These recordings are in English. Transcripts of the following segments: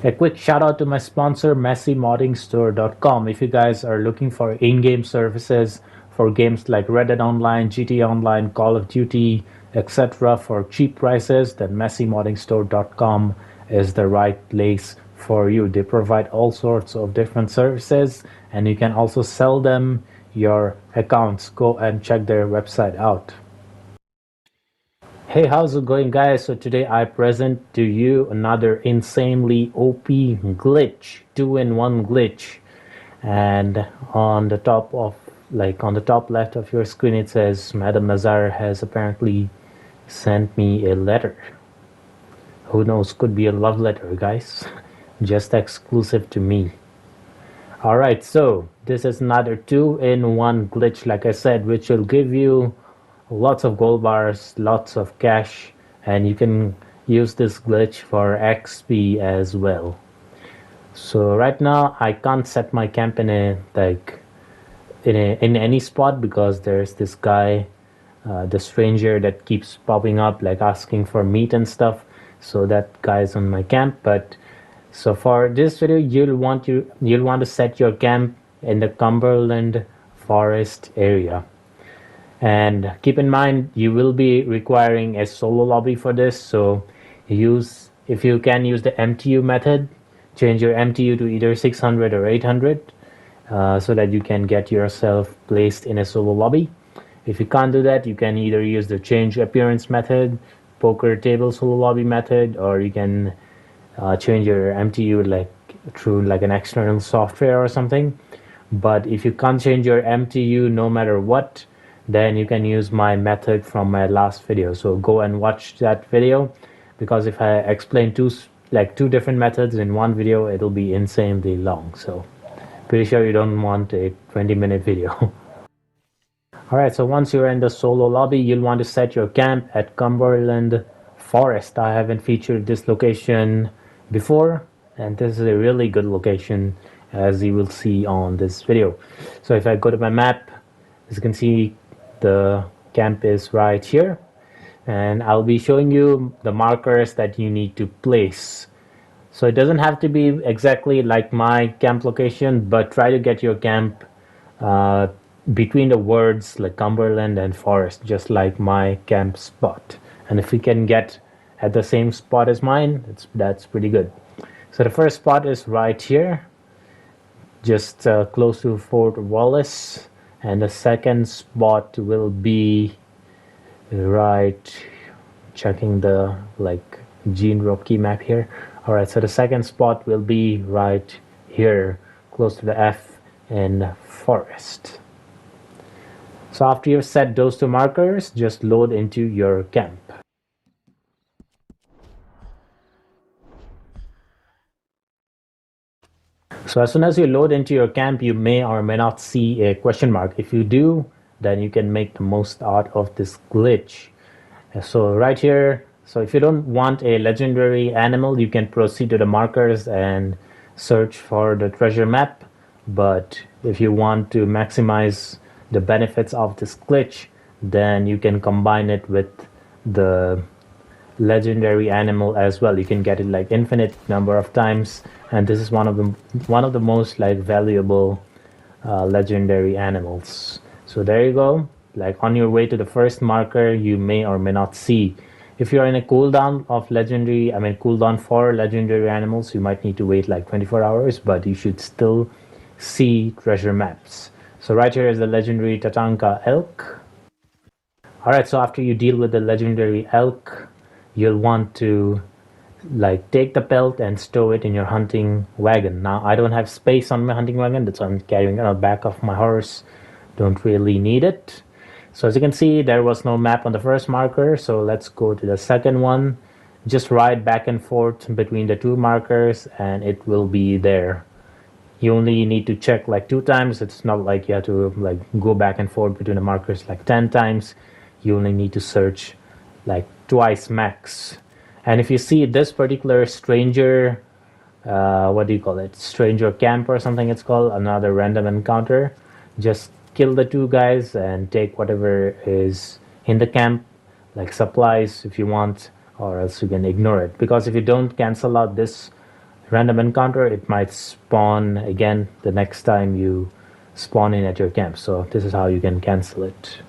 A quick shout out to my sponsor MessyModdingStore.com. If you guys are looking for in-game services for games like Red Dead Online, GTA Online, Call of Duty, etc. for cheap prices, then MessyModdingStore.com is the right place for you. They provide all sorts of different services, and you can also sell them your accounts. Go and check their website out. Hey, how's it going, guys? So today I present to you another insanely OP glitch, 2-in-1 glitch. And on the top left of your screen, it says Madam Nazar has apparently sent me a letter. Who knows, could be a love letter, guys. Just exclusive to me. Alright, so this is another 2-in-1 glitch, like I said, which will give you lots of gold bars, lots of cash, and you can use this glitch for XP as well. So right now I can't set my camp in any spot because there's this guy, the stranger that keeps popping up like asking for meat and stuff. So that guy's on my camp. But so for this video, you'll want to set your camp in the Cumberland Forest area. And keep in mind, you will be requiring a solo lobby for this, so if you can use the MTU method, change your MTU to either 600 or 800 so that you can get yourself placed in a solo lobby. If you can't do that, you can either use the change appearance method, poker table solo lobby method, or you can change your MTU through an external software or something. But if you can't change your MTU no matter what, then you can use my method from my last video. So go and watch that video, because if I explain two different methods in one video, it'll be insanely long. So pretty sure you don't want a 20-minute video. Alright, so once you're in the solo lobby, you'll want to set your camp at Cumberland Forest. I haven't featured this location before, and this is a really good location, as you will see on this video. So if I go to my map, as you can see, the camp is right here, and I'll be showing you the markers that you need to place. So it doesn't have to be exactly like my camp location, but try to get your camp between the words like Cumberland and Forest, just like my camp spot. And if you can get at the same spot as mine, that's pretty good. So the first spot is right here, just close to Fort Wallace. And the second spot will be right, checking the Gene Rocky map here. Alright, so the second spot will be right here, close to the F in Forest. So after you've set those two markers, just load into your camp. So as soon as you load into your camp, you may or may not see a question mark. If you do, then you can make the most out of this glitch. So right here, so if you don't want a legendary animal, you can proceed to the markers and search for the treasure map. But if you want to maximize the benefits of this glitch, then you can combine it with the legendary animal as well. You can get it infinite number of times, and this is one of the most valuable legendary animals. So there you go. On your way to the first marker, you may or may not see. If you're in a cooldown for legendary animals, you might need to wait 24 hours, but you should still see treasure maps. So right here is the legendary Tatanka elk. Alright, so after you deal with the legendary elk, you'll want to take the pelt and stow it in your hunting wagon. Now I don't have space on my hunting wagon, that's why I'm carrying it on the back of my horse. Don't really need it. So as you can see, there was no map on the first marker, so let's go to the second one. Just ride back and forth between the two markers and it will be there. You only need to check 2 times. It's not like you have to go back and forth between the markers 10 times. You only need to search twice max. And if you see this particular stranger, what do you call it? Stranger camp or something it's called, another random encounter, just kill the two guys and take whatever is in the camp, supplies if you want, or else you can ignore it. Because if you don't cancel out this random encounter, it might spawn again the next time you spawn in at your camp. So this is how you can cancel it.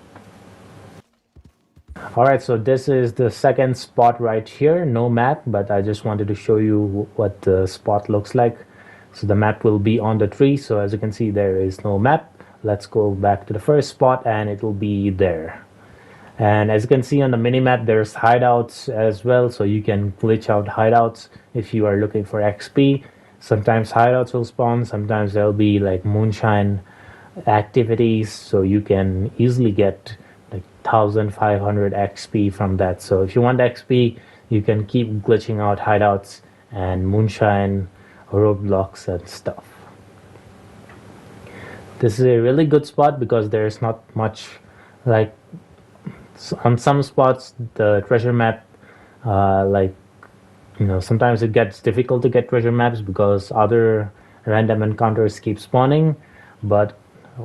Alright, so this is the second spot right here. No map, but I just wanted to show you what the spot looks like. So the map will be on the tree. So as you can see, there is no map. Let's go back to the first spot and it will be there. And as you can see on the minimap, there's hideouts as well. So you can glitch out hideouts if you are looking for XP. Sometimes hideouts will spawn. Sometimes there'll be like moonshine activities. So you can easily get like 1500 XP from that. So if you want XP, you can keep glitching out hideouts and moonshine roadblocks and stuff. This is a really good spot because there's not much, like on some spots the treasure map, like, you know, sometimes it gets difficult to get treasure maps because other random encounters keep spawning. But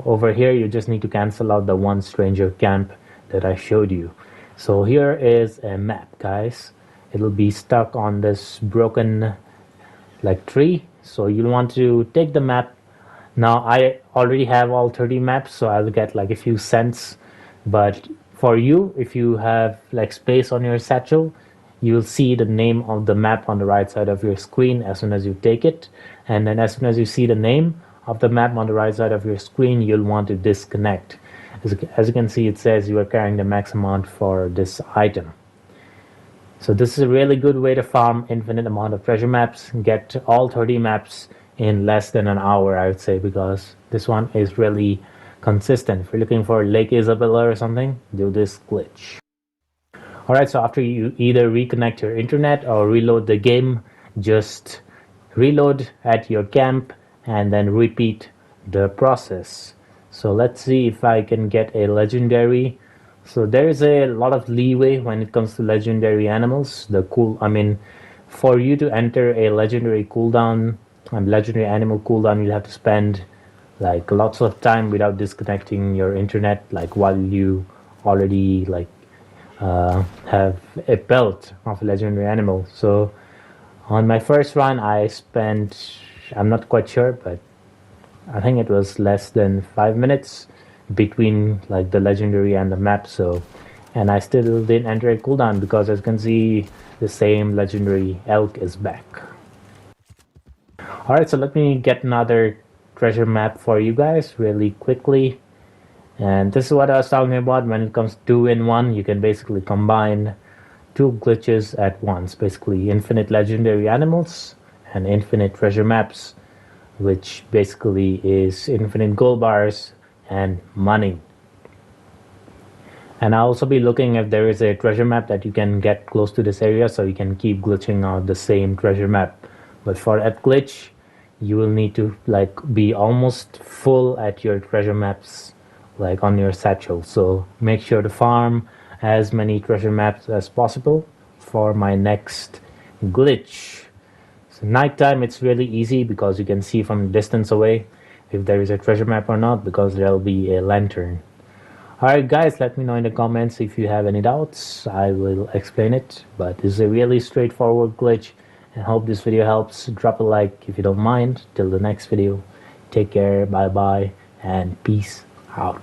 over here you just need to cancel out the one stranger camp that I showed you. So here is a map, guys. It'll be stuck on this broken like tree. So you'll want to take the map. Now I already have all 30 maps, so I'll get like a few cents. But for you, if you have like space on your satchel, you'll see the name of the map on the right side of your screen as soon as you take it. And then as soon as you see the name of the map on the right side of your screen, you'll want to disconnect. As you can see, it says you are carrying the max amount for this item. So this is a really good way to farm infinite amount of treasure maps, get all 30 maps in less than an hour, I would say, because this one is really consistent. If you're looking for Lake Isabella or something, do this glitch. Alright, so after you either reconnect your internet or reload the game, just reload at your camp and then repeat the process. So let's see if I can get a legendary. So there is a lot of leeway when it comes to legendary animals. For you to enter a legendary cooldown, legendary animal cooldown, you'll have to spend like lots of time without disconnecting your internet, like while you already like have a belt of a legendary animal. So on my first run I spent, I'm not quite sure, but I think it was less than 5 minutes between like the legendary and the map. So, and I still didn't enter a cooldown because, as you can see, the same legendary elk is back. Alright, so let me get another treasure map for you guys really quickly. And this is what I was talking about when it comes to 2-in-1. You can basically combine two glitches at once, basically infinite legendary animals and infinite treasure maps, which basically is infinite gold bars and money. And I'll also be looking if there is a treasure map that you can get close to this area, so you can keep glitching out the same treasure map. But for that glitch, you will need to like be almost full at your treasure maps, like on your satchel. So make sure to farm as many treasure maps as possible for my next glitch. So nighttime, it's really easy because you can see from distance away if there is a treasure map or not, because there'll be a lantern. Alright guys, let me know in the comments if you have any doubts. I will explain it, but this is a really straightforward glitch, and hope this video helps. Drop a like if you don't mind. Till the next video, take care, bye bye, and peace out.